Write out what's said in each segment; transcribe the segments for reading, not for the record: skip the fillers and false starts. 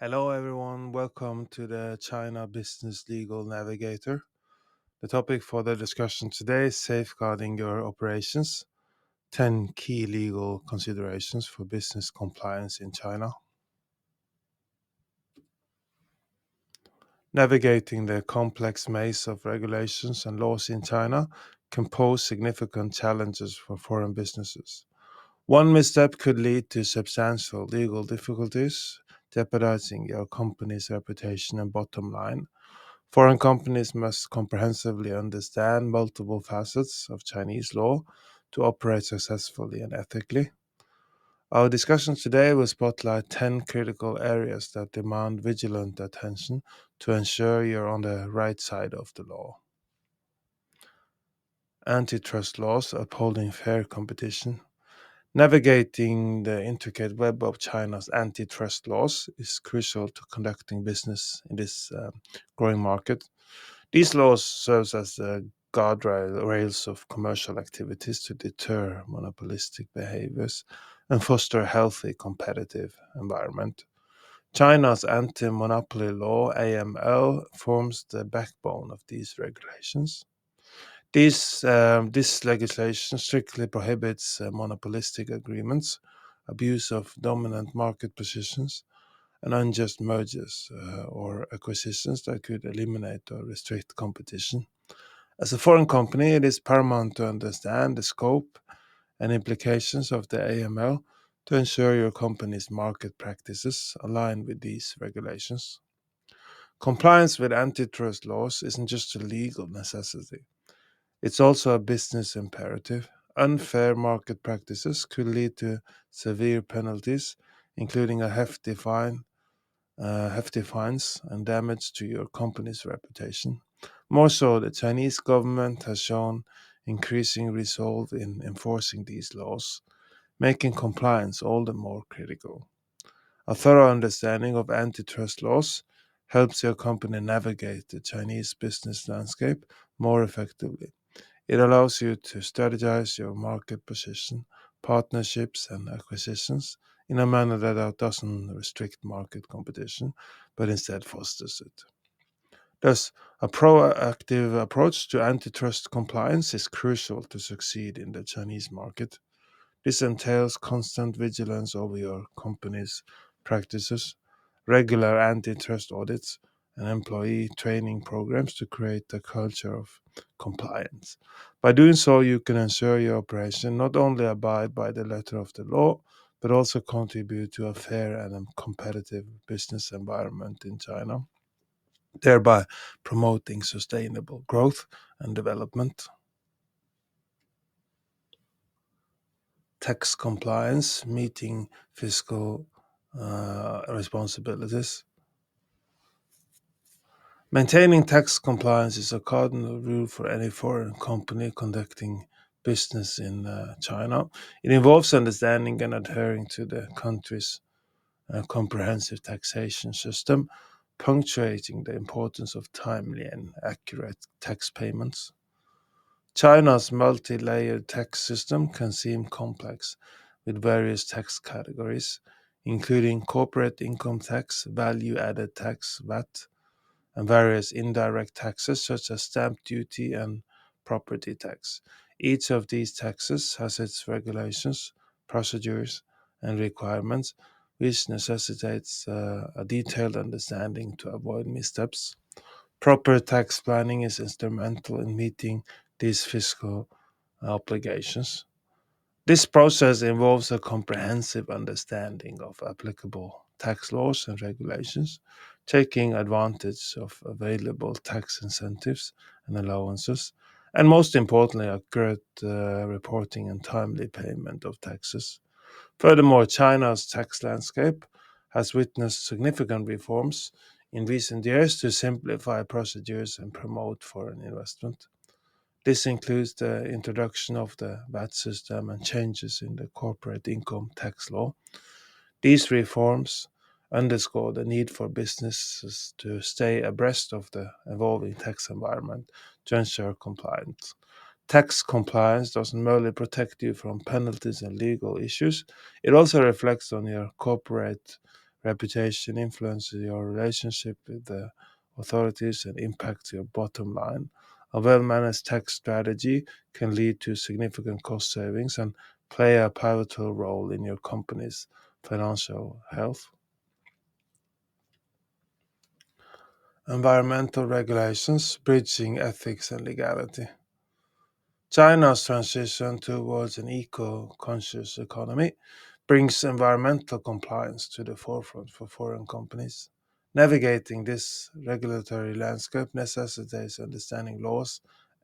Hello, everyone. Welcome to the China Business Legal Navigator. The topic for the discussion today is safeguarding your operations, 10 key legal considerations for business compliance in China. Navigating the complex maze of regulations and laws in China can pose significant challenges for foreign businesses. One misstep could lead to substantial legal difficulties, jeopardizing your company's reputation and bottom line. Foreign companies must comprehensively understand multiple facets of Chinese law to operate successfully and ethically. Our discussion today will spotlight 10 critical areas that demand vigilant attention to ensure you're on the right side of the law. Antitrust laws upholding fair competition. Navigating the intricate web of China's antitrust laws is crucial to conducting business in this growing market. These laws serve as the guardrails of commercial activities to deter monopolistic behaviors and foster a healthy competitive environment. China's anti-monopoly law (AML) forms the backbone of these regulations. This legislation strictly prohibits monopolistic agreements, abuse of dominant market positions, and unjust mergers or acquisitions that could eliminate or restrict competition. As a foreign company, it is paramount to understand the scope and implications of the AML to ensure your company's market practices align with these regulations. Compliance with antitrust laws isn't just a legal necessity, it's also a business imperative. Unfair market practices could lead to severe penalties, including a hefty fines and damage to your company's reputation. More so, the Chinese government has shown increasing resolve in enforcing these laws, making compliance all the more critical. A thorough understanding of antitrust laws helps your company navigate the Chinese business landscape more effectively. It allows you to strategize your market position, partnerships, and acquisitions in a manner that doesn't restrict market competition, but instead fosters it. Thus, a proactive approach to antitrust compliance is crucial to succeed in the Chinese market. This entails constant vigilance over your company's practices, regular antitrust audits, and employee training programs to create a culture of compliance. By doing so, you can ensure your operation not only abide by the letter of the law, but also contribute to a fair and competitive business environment in China, thereby promoting sustainable growth and development. Tax compliance, meeting fiscal responsibilities. Maintaining tax compliance is a cardinal rule for any foreign company conducting business in China. It involves understanding and adhering to the country's comprehensive taxation system, punctuating the importance of timely and accurate tax payments. China's multi-layered tax system can seem complex, with various tax categories, including corporate income tax, value-added tax (VAT), and various indirect taxes such as stamp duty and property tax. Each of these taxes has its regulations, procedures, and requirements, which necessitates a detailed understanding to avoid missteps. Proper tax planning is instrumental in meeting these fiscal obligations. This process involves a comprehensive understanding of applicable tax laws and regulations, taking advantage of available tax incentives and allowances, and most importantly, accurate reporting and timely payment of taxes. Furthermore, China's tax landscape has witnessed significant reforms in recent years to simplify procedures and promote foreign investment. This includes the introduction of the VAT system and changes in the corporate income tax law. These reforms underscore the need for businesses to stay abreast of the evolving tax environment to ensure compliance. Tax compliance doesn't merely protect you from penalties and legal issues, it also reflects on your corporate Reputation influences your relationship with the authorities and impacts your bottom line. A well managed tax strategy can lead to significant cost savings and play a pivotal role in your company's financial health. Environmental regulations, bridging ethics and legality. China's transition towards an eco conscious economy brings environmental compliance to the forefront for foreign companies. Navigating this regulatory landscape necessitates understanding laws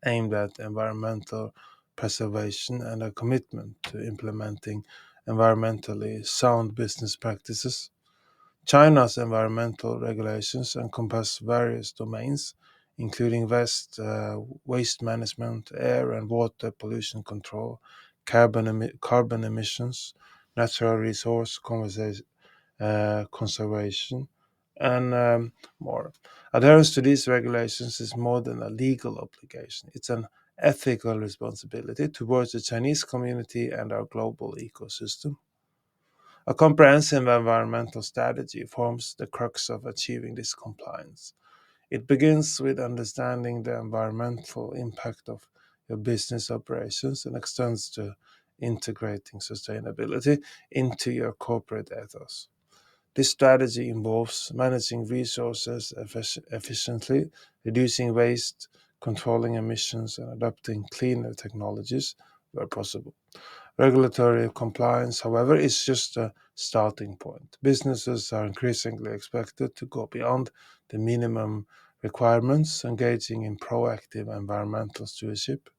aimed at environmental preservation and a commitment to implementing environmentally sound business practices. China's environmental regulations encompass various domains, including waste management, air and water pollution control, carbon emissions, natural resource conservation, and more. Adherence to these regulations is more than a legal obligation, it's an ethical responsibility towards the Chinese community and our global ecosystem. A comprehensive environmental strategy forms the crux of achieving this compliance. It begins with understanding the environmental impact of your business operations and extends to integrating sustainability into your corporate ethos. This strategy involves managing resources efficiently, reducing waste, controlling emissions, and adopting cleaner technologies where possible. Regulatory compliance, however, is just a starting point. Businesses are increasingly expected to go beyond the minimum requirements, engaging in proactive environmental stewardship.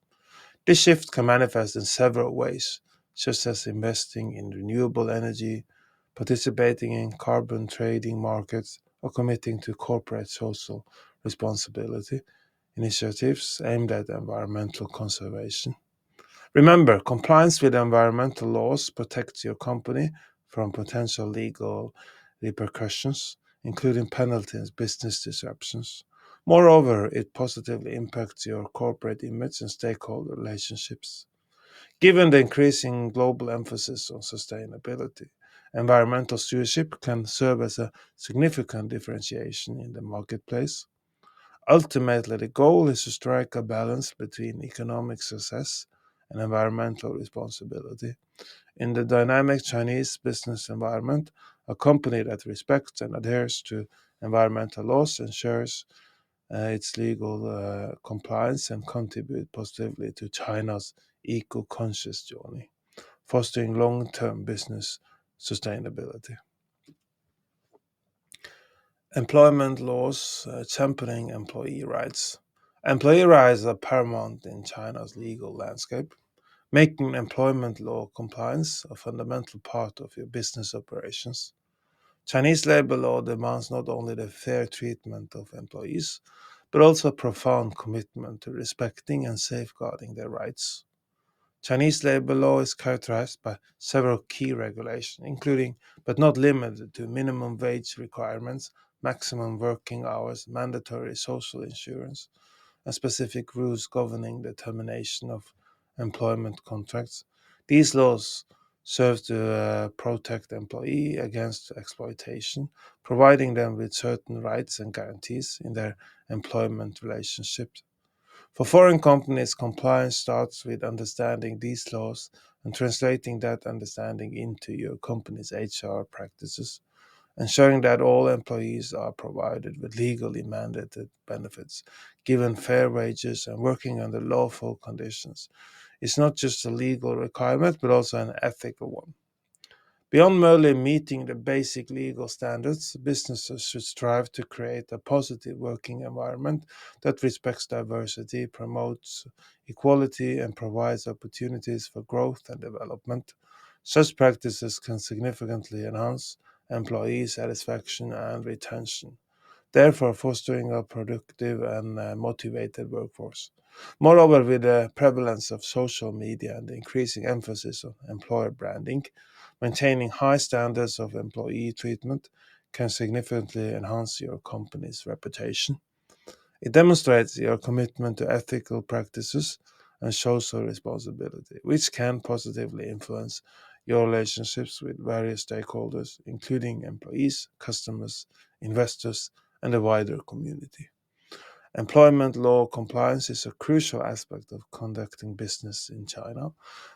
This shift can manifest in several ways, such as investing in renewable energy, participating in carbon trading markets, or committing to corporate social responsibility initiatives aimed at environmental conservation. Remember, compliance with environmental laws protects your company from potential legal repercussions, including penalties and business disruptions. Moreover, it positively impacts your corporate image and stakeholder relationships. Given the increasing global emphasis on sustainability, environmental stewardship can serve as a significant differentiation in the marketplace. Ultimately, the goal is to strike a balance between economic success and environmental responsibility. In the dynamic Chinese business environment, a company that respects and adheres to environmental laws ensures its legal compliance and contribute positively to China's eco-conscious journey, fostering long-term business sustainability. Employment laws championing employee rights. Employee rights are paramount in China's legal landscape, making employment law compliance a fundamental part of your business operations. Chinese labor law demands not only the fair treatment of employees, but also a profound commitment to respecting and safeguarding their rights. Chinese labor law is characterized by several key regulations, including but not limited to minimum wage requirements, maximum working hours, mandatory social insurance, and specific rules governing the termination of employment contracts. These laws serve to protect employees against exploitation, providing them with certain rights and guarantees in their employment relationships. For foreign companies, compliance starts with understanding these laws and translating that understanding into your company's HR practices, ensuring that all employees are provided with legally mandated benefits, given fair wages, and working under lawful conditions. It's not just a legal requirement, but also an ethical one. Beyond merely meeting the basic legal standards, businesses should strive to create a positive working environment that respects diversity, promotes equality, and provides opportunities for growth and development. Such practices can significantly enhance employee satisfaction and retention, therefore fostering a productive and motivated workforce. Moreover, with the prevalence of social media and the increasing emphasis on employer branding, maintaining high standards of employee treatment can significantly enhance your company's reputation. It demonstrates your commitment to ethical practices and social responsibility, which can positively influence your relationships with various stakeholders, including employees, customers, investors, and the wider community. Employment law compliance is a crucial aspect of conducting business in China.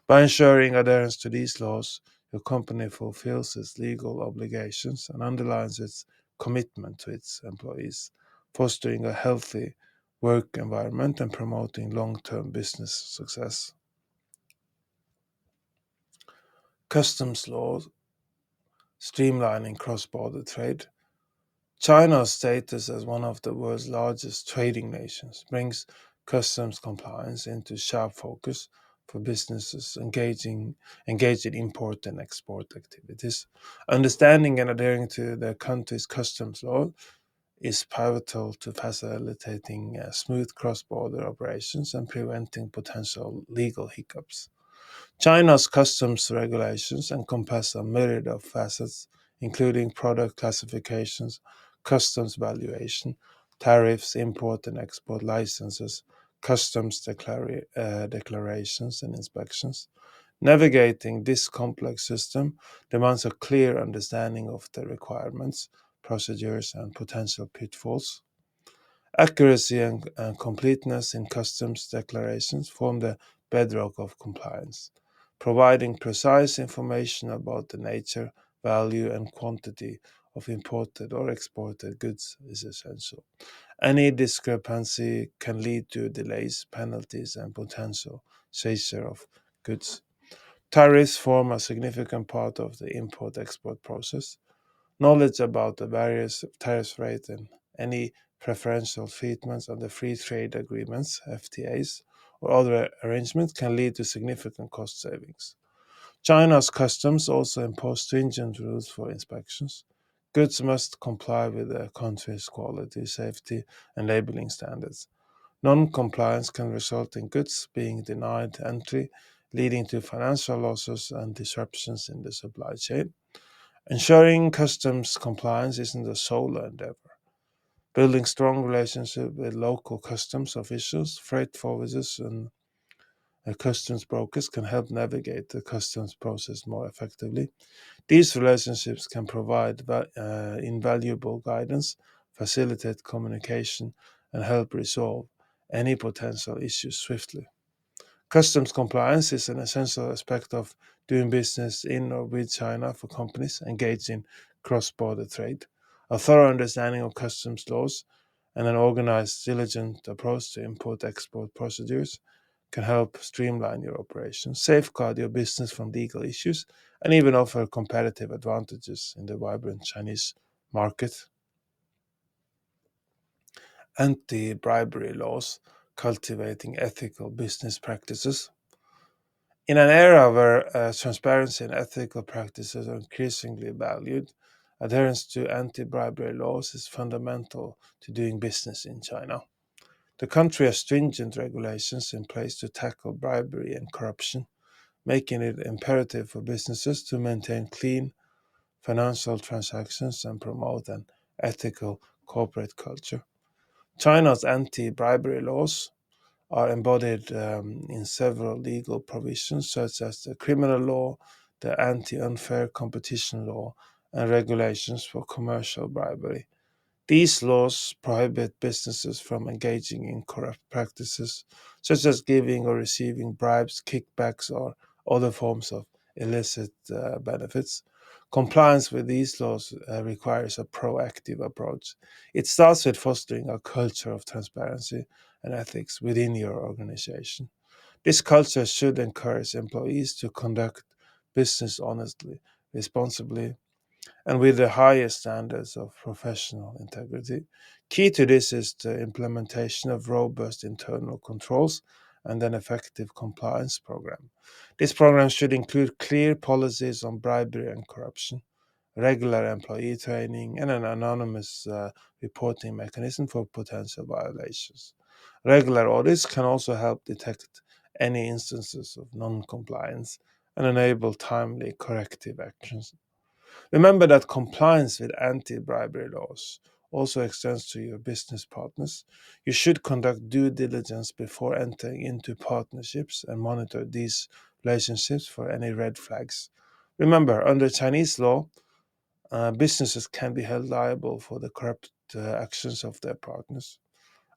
By ensuring adherence to these laws, your company fulfills its legal obligations and underlines its commitment to its employees, fostering a healthy work environment and promoting long term business success. Customs laws streamlining cross border trade. China's status as one of the world's largest trading nations brings customs compliance into sharp focus for businesses engaged in import and export activities. Understanding and adhering to their country's customs law is pivotal to facilitating smooth cross-border operations and preventing potential legal hiccups. China's customs regulations encompass a myriad of facets, including product classifications, customs valuation, tariffs, import and export licenses, customs declarations, and inspections. Navigating this complex system demands a clear understanding of the requirements, procedures, and potential pitfalls. Accuracy and completeness in customs declarations form the bedrock of compliance. Providing precise information about the nature, value, and quantity of imported or exported goods is essential. Any discrepancy can lead to delays, penalties, and potential seizure of goods. Tariffs form a significant part of the import export process. Knowledge about the various tariff rates and any preferential treatments under free trade agreements, FTAs, or other arrangements can lead to significant cost savings. China's customs also impose stringent rules for inspections. Goods must comply with the country's quality, safety, and labeling standards. Non compliance can result in goods being denied entry, leading to financial losses and disruptions in the supply chain. Ensuring customs compliance isn't a solo endeavor. Building strong relationships with local customs officials, freight forwarders, and customs brokers can help navigate the customs process more effectively. These relationships can provide invaluable guidance, facilitate communication, and help resolve any potential issues swiftly. Customs compliance is an essential aspect of doing business in or with China for companies engaged in cross border trade. A thorough understanding of customs laws and an organized, diligent approach to import export procedures can help streamline your operations, safeguard your business from legal issues, and even offer competitive advantages in the vibrant Chinese market. Anti bribery laws, cultivating ethical business practices. In an era where transparency and ethical practices are increasingly valued, adherence to anti bribery laws is fundamental to doing business in China. The country has stringent regulations in place to tackle bribery and corruption, making it imperative for businesses to maintain clean financial transactions and promote an ethical corporate culture. China's anti bribery laws are embodied in several legal provisions, such as the criminal law, the anti unfair competition law, and regulations for commercial bribery. These laws prohibit businesses from engaging in corrupt practices, such as giving or receiving bribes, kickbacks, or other forms of illicit benefits. Compliance with these laws requires a proactive approach. It starts with fostering a culture of transparency and ethics within your organization. This culture should encourage employees to conduct business honestly, responsibly, and with the highest standards of professional integrity. Key to this is the implementation of robust internal controls and an effective compliance program. This program should include clear policies on bribery and corruption, regular employee training, and an anonymous reporting mechanism for potential violations. Regular audits can also help detect any instances of non compliance and enable timely corrective actions. Remember that compliance with anti bribery laws also extends to your business partners. You should conduct due diligence before entering into partnerships and monitor these relationships for any red flags. Remember, under Chinese law, businesses can be held liable for the corrupt actions of their partners.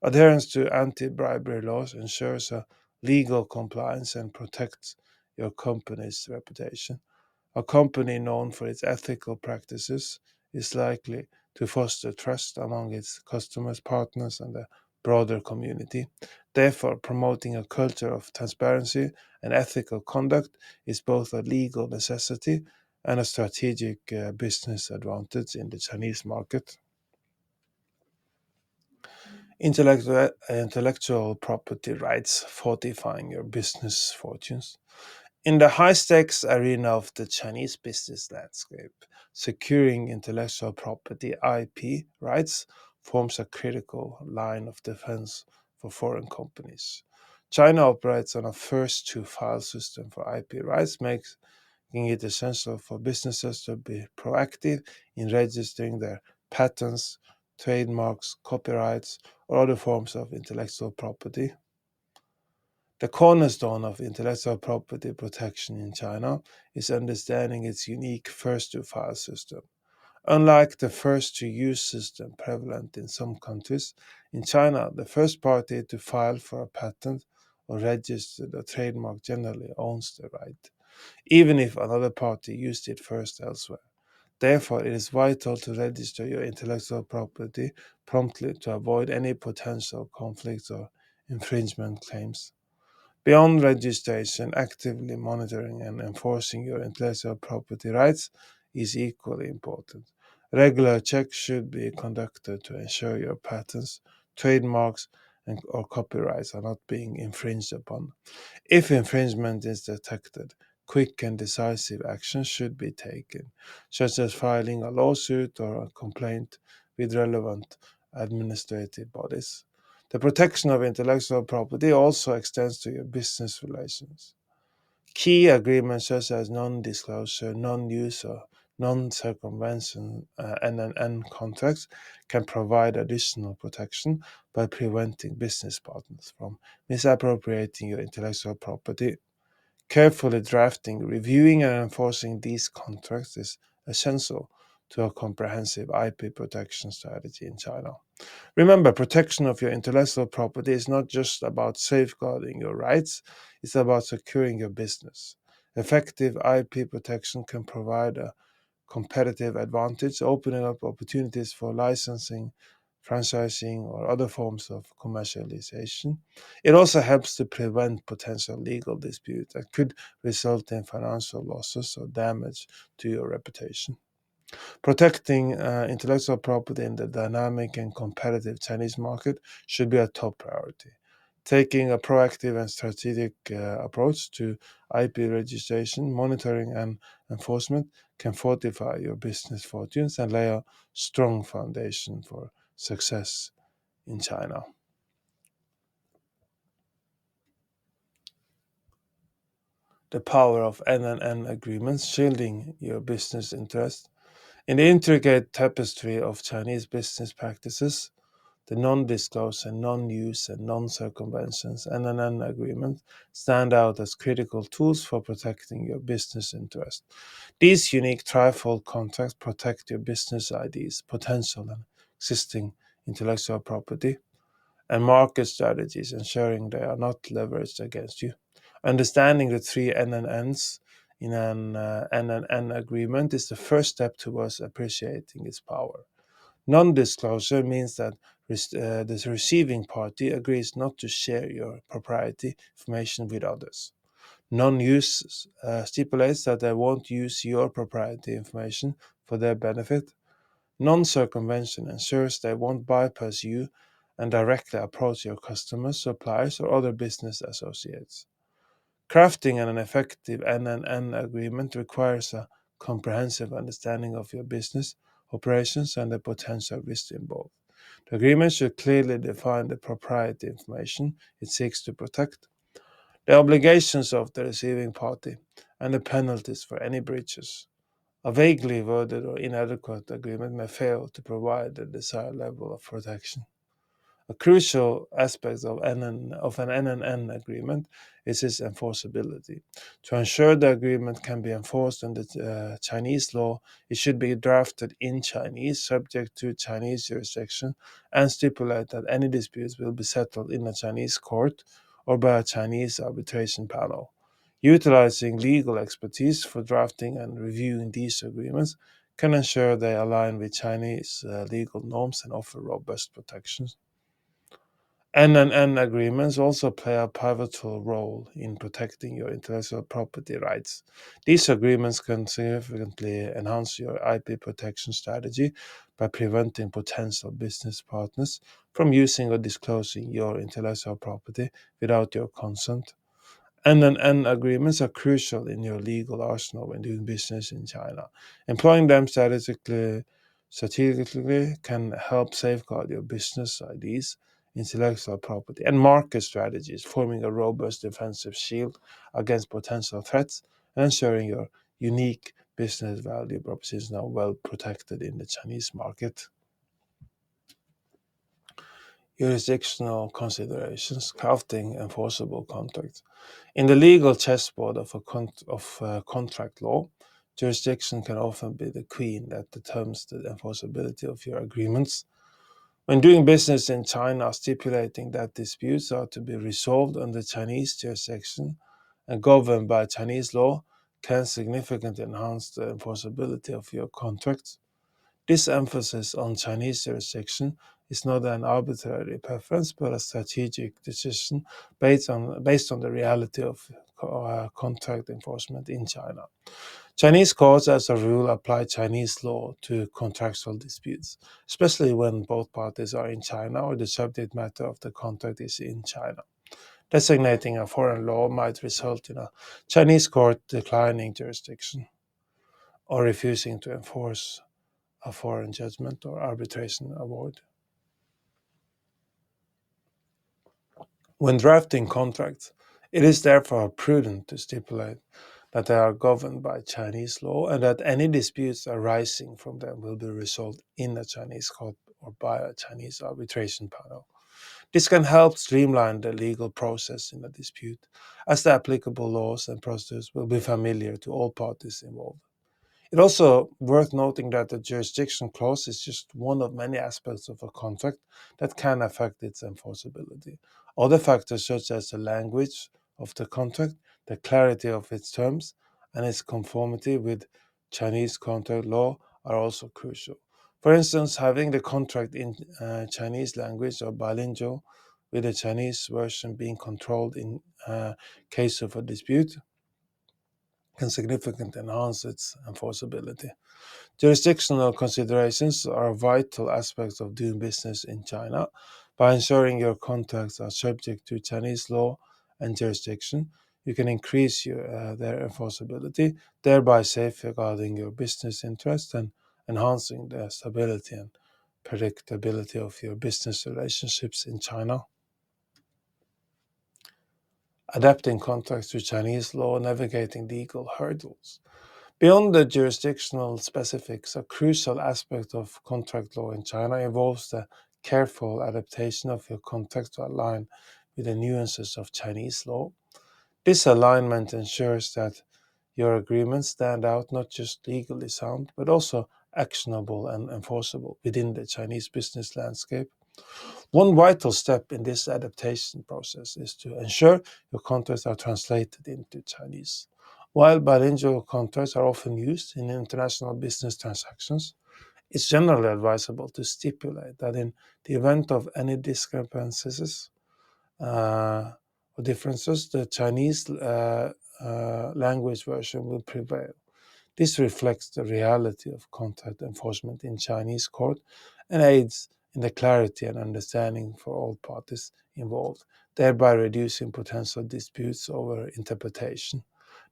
Adherence to anti bribery laws ensures a legal compliance and protects your company's reputation. A company known for its ethical practices is likely to foster trust among its customers, partners, and the broader community. Therefore, promoting a culture of transparency and ethical conduct is both a legal necessity and a strategic business advantage in the Chinese market. Intellectual property rights fortifying your business fortunes. In the high stakes arena of the Chinese business landscape, securing intellectual property (IP) rights forms a critical line of defense for foreign companies. China operates on a first to file system for IP rights, making it essential for businesses to be proactive in registering their patents, trademarks, copyrights, or other forms of intellectual property. The cornerstone of intellectual property protection in China is understanding its unique first to file system. Unlike the first to use system prevalent in some countries, in China, the first party to file for a patent or register a trademark generally owns the right, even if another party used it first elsewhere. Therefore, it is vital to register your intellectual property promptly to avoid any potential conflicts or infringement claims. Beyond registration, actively monitoring and enforcing your intellectual property rights is equally important. Regular checks should be conducted to ensure your patents, trademarks, or copyrights are not being infringed upon. If infringement is detected, quick and decisive action should be taken, such as filing a lawsuit or a complaint with relevant administrative bodies. The protection of intellectual property also extends to your business relations. Key agreements such as non disclosure, non use, or non circumvention NNN contracts can provide additional protection by preventing business partners from misappropriating your intellectual property. Carefully drafting, reviewing, and enforcing these contracts is essential to a comprehensive IP protection strategy in China. Remember, protection of your intellectual property is not just about safeguarding your rights, it's about securing your business. Effective IP protection can provide a competitive advantage, opening up opportunities for licensing, franchising, or other forms of commercialization. It also helps to prevent potential legal disputes that could result in financial losses or damage to your reputation. Protecting intellectual property in the dynamic and competitive Chinese market should be a top priority. Taking a proactive and strategic approach to IP registration, monitoring, and enforcement can fortify your business fortunes and lay a strong foundation for success in China. The power of NNN agreements shielding your business interests. In the intricate tapestry of Chinese business practices, the non-disclosure, non-use, and non-circumventions (NNN) agreements stand out as critical tools for protecting your business interests. These unique trifold contracts protect your business ideas, potential, and existing intellectual property, and market strategies, ensuring they are not leveraged against you. Understanding the three NNNs in an NNN agreement is the first step towards appreciating its power. Non disclosure means that the receiving party agrees not to share your proprietary information with others. Non use stipulates that they won't use your proprietary information for their benefit. Non circumvention ensures they won't bypass you and directly approach your customers, suppliers, or other business associates. Crafting an effective NNN agreement requires a comprehensive understanding of your business operations and the potential risks involved. The agreement should clearly define the proprietary information it seeks to protect, the obligations of the receiving party, and the penalties for any breaches. A vaguely worded or inadequate agreement may fail to provide the desired level of protection. A crucial aspect of an NNN agreement is its enforceability. To ensure the agreement can be enforced under Chinese law, it should be drafted in Chinese, subject to Chinese jurisdiction, and stipulate that any disputes will be settled in a Chinese court or by a Chinese arbitration panel. Utilizing legal expertise for drafting and reviewing these agreements can ensure they align with Chinese legal norms and offer robust protections. NNN agreements also play a pivotal role in protecting your intellectual property rights. These agreements can significantly enhance your IP protection strategy by preventing potential business partners from using or disclosing your intellectual property without your consent. N agreements are crucial in your legal arsenal when doing business in China. Employing them strategically can help safeguard your business ideas, intellectual property, and market strategies, forming a robust defensive shield against potential threats and ensuring your unique business value propositions are well protected in the Chinese market. Jurisdictional considerations, crafting enforceable contracts. In the legal chessboard of contract law, jurisdiction can often be the queen that determines the enforceability of your agreements. When doing business in China, stipulating that disputes are to be resolved under Chinese jurisdiction and governed by Chinese law can significantly enhance the enforceability of your contracts. This emphasis on Chinese jurisdiction is not an arbitrary preference, but a strategic decision based on the reality of contract enforcement in China. Chinese courts, as a rule, apply Chinese law to contractual disputes, especially when both parties are in China or the subject matter of the contract is in China. Designating a foreign law might result in a Chinese court declining jurisdiction or refusing to enforce a foreign judgment or arbitration award. When drafting contracts, it is therefore prudent to stipulate that they are governed by Chinese law and that any disputes arising from them will be resolved in a Chinese court or by a Chinese arbitration panel. This can help streamline the legal process in a dispute, as the applicable laws and procedures will be familiar to all parties involved. It's also worth noting that the jurisdiction clause is just one of many aspects of a contract that can affect its enforceability. Other factors, such as the language of the contract, the clarity of its terms, and its conformity with Chinese contract law, are also crucial. For instance, having the contract in Chinese language or bilingual, with the Chinese version being controlled in case of a dispute, can significantly enhance its enforceability. Jurisdictional considerations are vital aspects of doing business in China. By ensuring your contracts are subject to Chinese law and jurisdiction, you can increase their enforceability, thereby safeguarding your business interests and enhancing the stability and predictability of your business relationships in China. Adapting contracts to Chinese law, navigating legal hurdles. Beyond the jurisdictional specifics, a crucial aspect of contract law in China involves the careful adaptation of your contract to align with the nuances of Chinese law. This alignment ensures that your agreements stand out not just legally sound, but also actionable and enforceable within the Chinese business landscape. One vital step in this adaptation process is to ensure your contracts are translated into Chinese. While bilingual contracts are often used in international business transactions, it's generally advisable to stipulate that in the event of any discrepancies or differences, the Chinese language version will prevail. This reflects the reality of contract enforcement in Chinese court and aids in the clarity and understanding for all parties involved, thereby reducing potential disputes over interpretation.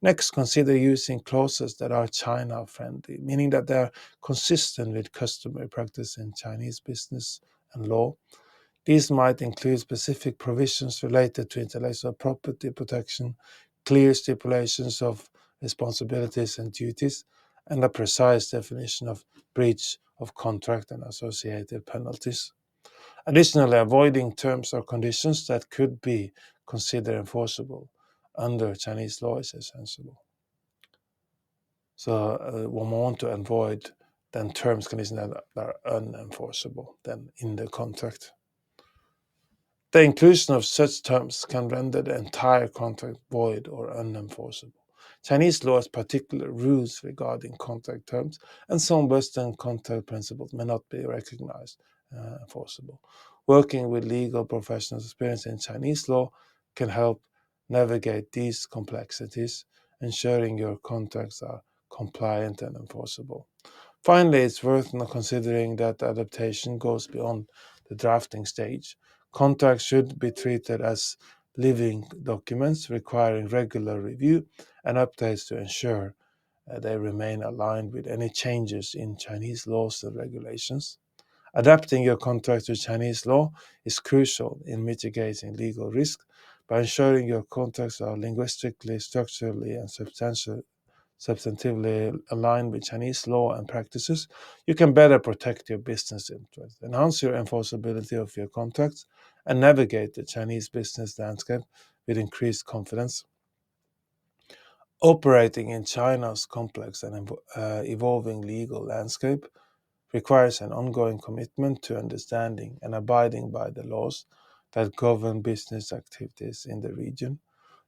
Next, consider using clauses that are China friendly, meaning that they are consistent with customary practice in Chinese business and law. These might include specific provisions related to intellectual property protection, clear stipulations of responsibilities and duties, and a precise definition of breach of contract and associated penalties. Additionally, avoiding terms or conditions that could be considered enforceable under Chinese law is essential. So one want to avoid then terms conditions that are unenforceable then in the contract. The inclusion of such terms can render the entire contract void or unenforceable. Chinese law has particular rules regarding contract terms, and some Western contract principles may not be recognized enforceable. Working with legal professionals experienced in Chinese law can help navigate these complexities, ensuring your contracts are compliant and enforceable. Finally, it's worth considering that adaptation goes beyond the drafting stage. Contracts should be treated as living documents requiring regular review and updates to ensure they remain aligned with any changes in Chinese laws and regulations. Adapting your contract to Chinese law is crucial in mitigating legal risk by ensuring your contracts are linguistically, structurally, and substantively aligned with Chinese law and practices. You can better protect your business interests, enhance your enforceability of your contracts, and navigate the Chinese business landscape with increased confidence. Operating in China's complex and evolving legal landscape requires an ongoing commitment to understanding and abiding by the laws that govern business activities in the region.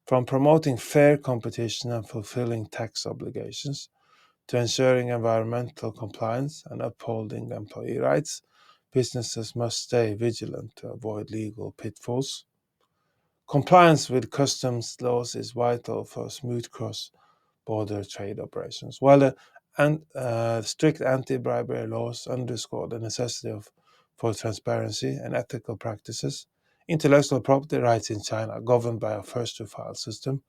From promoting fair competition and fulfilling tax obligations to ensuring environmental compliance and upholding employee rights, businesses must stay vigilant to avoid legal pitfalls. Compliance with customs laws is vital for smooth cross-border trade operations, while the strict anti-bribery laws underscore the necessity for transparency and ethical practices. Intellectual property rights in China, governed by a first-to-file system,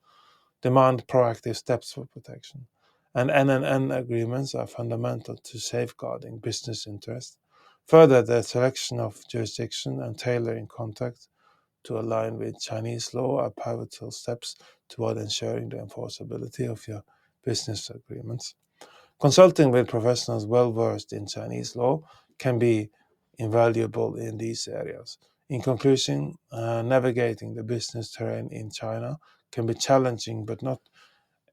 demand proactive steps for protection, and NNN agreements are fundamental to safeguarding business interests. Further, the selection of jurisdiction and tailoring contracts to align with Chinese law are pivotal steps toward ensuring the enforceability of your business agreements. Consulting with professionals well versed in Chinese law can be invaluable in these areas. In conclusion, navigating the business terrain in China can be challenging but not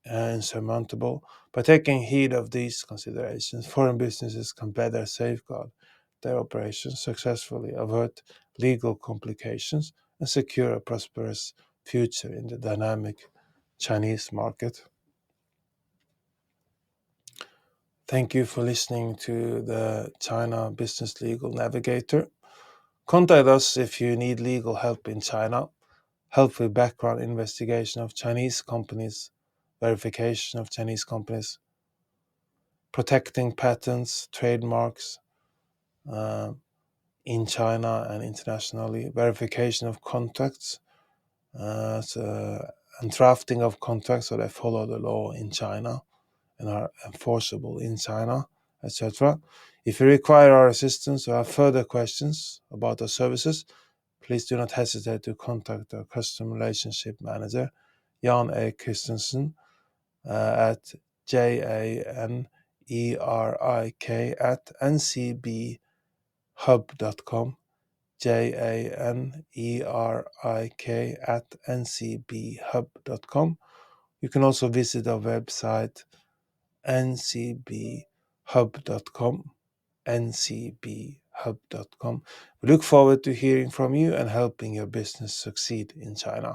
insurmountable. By taking heed of these considerations, foreign businesses can better safeguard their operations, successfully avert legal complications, and secure a prosperous future in the dynamic Chinese market. Thank you for listening to the China Business Legal Navigator. Contact us if you need legal help in China, help with background investigation of Chinese companies, verification of Chinese companies, protecting patents, trademarks uh, in China and internationally, verification of contracts, and drafting of contracts so they follow the law in China and are enforceable in China, etc. If you require our assistance or have further questions about our services, please do not hesitate to contact our customer relationship manager, Erik Christensen, at janerik@ncbhub.com, janerik@ncbhub.com. You can also visit our website, ncbhub.com, ncbhub.com. We look forward to hearing from you and helping your business succeed in China.